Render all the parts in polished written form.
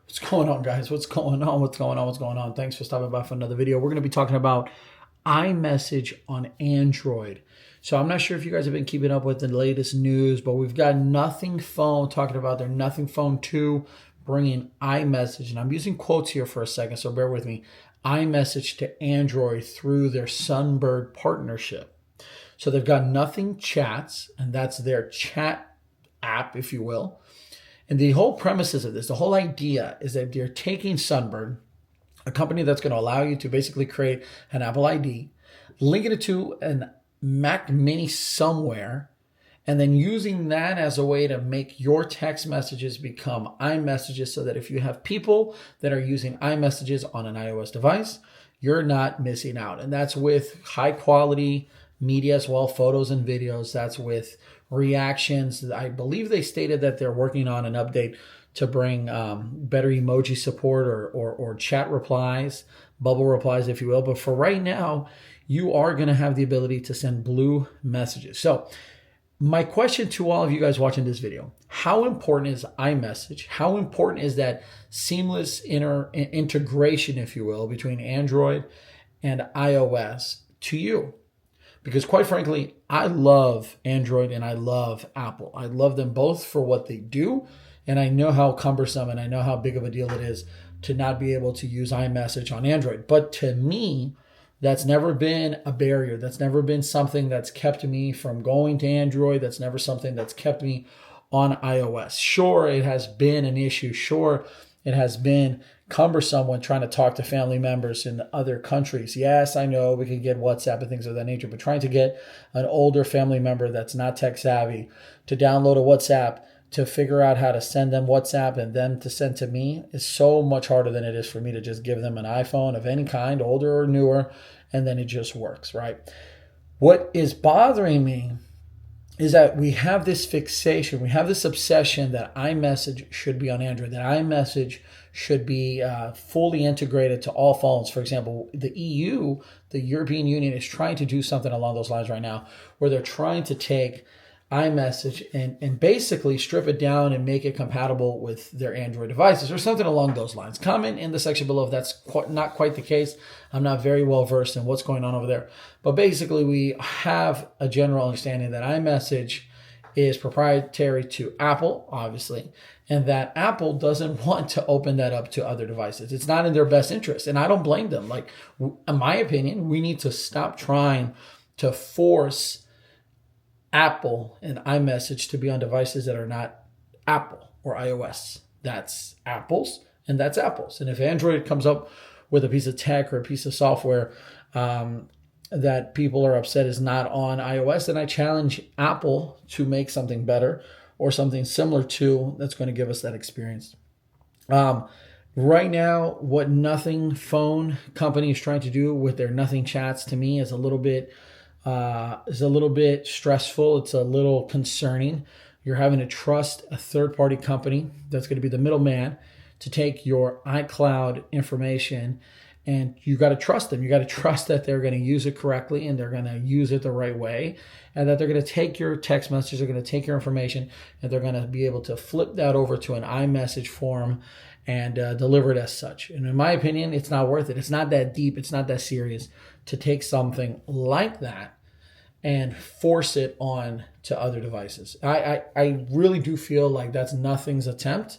What's going on, guys? What's going on? What's going on? What's going on? Thanks for stopping by for another video. We're going to be talking about iMessage on Android. So I'm not sure if you guys have been keeping up with the latest news, but we've got Nothing Phone talking about their Nothing Phone 2 bringing iMessage. And I'm using quotes here for a second, so bear with me. iMessage to Android through their Sunbird partnership. So they've got Nothing Chats, and that's their chat app, if you will. And the whole premises of this, the whole idea is that they're taking Sunbird, a company that's going to allow you to basically create an Apple ID, linking it to an Mac Mini somewhere, and then using that as a way to make your text messages become iMessages so that if you have people that are using iMessages on an iOS device, you're not missing out. And that's with high quality media as well, photos and videos. That's with reactions. I believe they stated that they're working on an update to bring better emoji support or chat replies, bubble replies, if you will. But for right now, you are going to have the ability to send blue messages. So my question to all of you guys watching this video, how important is iMessage? How important is that seamless integration, if you will, between Android and iOS to you? Because quite frankly, I love Android and I love Apple. I love them both for what they do. And I know how cumbersome and I know how big of a deal it is to not be able to use iMessage on Android. But to me, that's never been a barrier. That's never been something that's kept me from going to Android. That's never something that's kept me on iOS. Sure, it has been an issue. Sure, it has been cumbersome when trying to talk to family members in other countries. Yes, I know we can get WhatsApp and things of that nature, but trying to get an older family member that's not tech savvy to download a WhatsApp to figure out how to send them WhatsApp and them to send to me is so much harder than it is for me to just give them an iPhone of any kind, older or newer, and then it just works, right? What is bothering me is that we have this fixation, we have this obsession that iMessage should be on Android, that iMessage should be fully integrated to all phones. For example, the EU, the European Union, is trying to do something along those lines right now, where they're trying to take iMessage and basically strip it down and make it compatible with their Android devices or something along those lines. Comment in the section below if that's not quite the case. I'm not very well versed in what's going on over there. But basically, we have a general understanding that iMessage is proprietary to Apple, obviously, and that Apple doesn't want to open that up to other devices. It's not in their best interest, and I don't blame them. Like, in my opinion, we need to stop trying to force Apple and iMessage to be on devices that are not Apple or iOS. That's Apple's and that's Apple's. And if Android comes up with a piece of tech or a piece of software that people are upset is not on iOS, then I challenge Apple to make something better or something similar to that's going to give us that experience. Right now, what Nothing Phone company is trying to do with their Nothing Chats to me is a little bit stressful. It's a little concerning. You're having to trust a third-party company that's going to be the middleman to take your iCloud information, and you got to trust them. You got to trust that they're going to use it correctly and they're going to use it the right way, and that they're going to take your text messages, they're going to take your information, and they're going to be able to flip that over to an iMessage form and deliver it as such. And in my opinion, it's not worth it. It's not that deep. It's not that serious to take something like that and force it on to other devices. I really do feel like that's Nothing's attempt.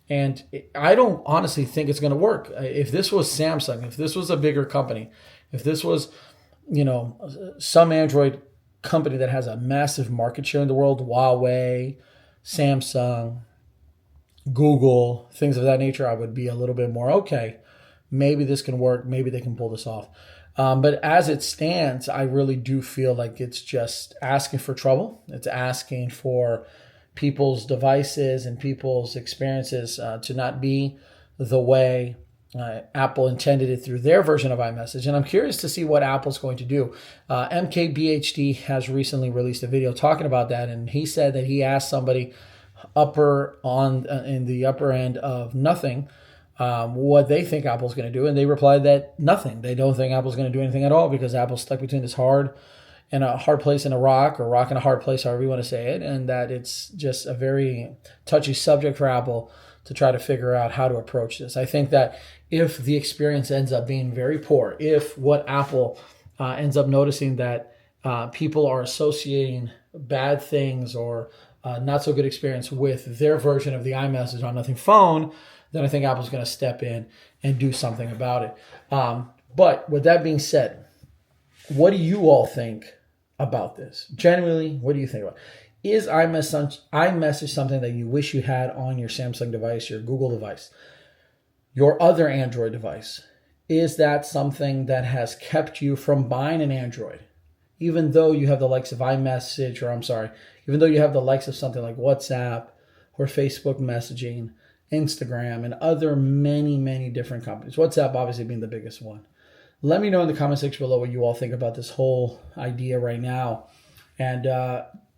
And I don't honestly think it's going to work. If this was Samsung, if this was a bigger company, if this was, some Android company that has a massive market share in the world, Huawei, Samsung, Google, things of that nature, I would be a little bit more, okay, maybe this can work. Maybe they can pull this off. But as it stands, I really do feel like it's just asking for trouble. It's asking for people's devices and people's experiences to not be the way Apple intended it through their version of iMessage. And I'm curious to see what Apple's going to do. MKBHD has recently released a video talking about that, and he said that he asked somebody in the upper end of Nothing what they think Apple's going to do, and they replied that nothing. They don't think Apple's going to do anything at all because Apple's stuck between this hard place and a rock, or rock and a hard place, however you want to say it, and that it's just a very touchy subject for Apple to try to figure out how to approach this. I think that if the experience ends up being very poor, if what Apple ends up noticing that people are associating bad things or not so good experience with their version of the iMessage on Nothing phone, then I think Apple's going to step in and do something about it. But with that being said, what do you all think about this? Genuinely, what do you think about it? Is iMessage something that you wish you had on your Samsung device, your Google device, your other Android device? Is that something that has kept you from buying an Android? Even though you have the likes of iMessage, even though you have the likes of something like WhatsApp or Facebook messaging, Instagram, and other many, many different companies. WhatsApp obviously being the biggest one. Let me know in the comment section below what you all think about this whole idea right now. And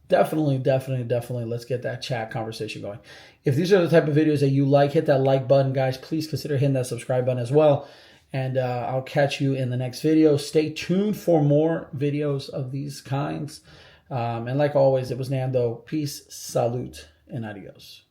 definitely, let's get that chat conversation going. If these are the type of videos that you like, hit that like button, guys. Please consider hitting that subscribe button as well. And I'll catch you in the next video. Stay tuned for more videos of these kinds. And like always, it was Nando. Peace, salute, and adios.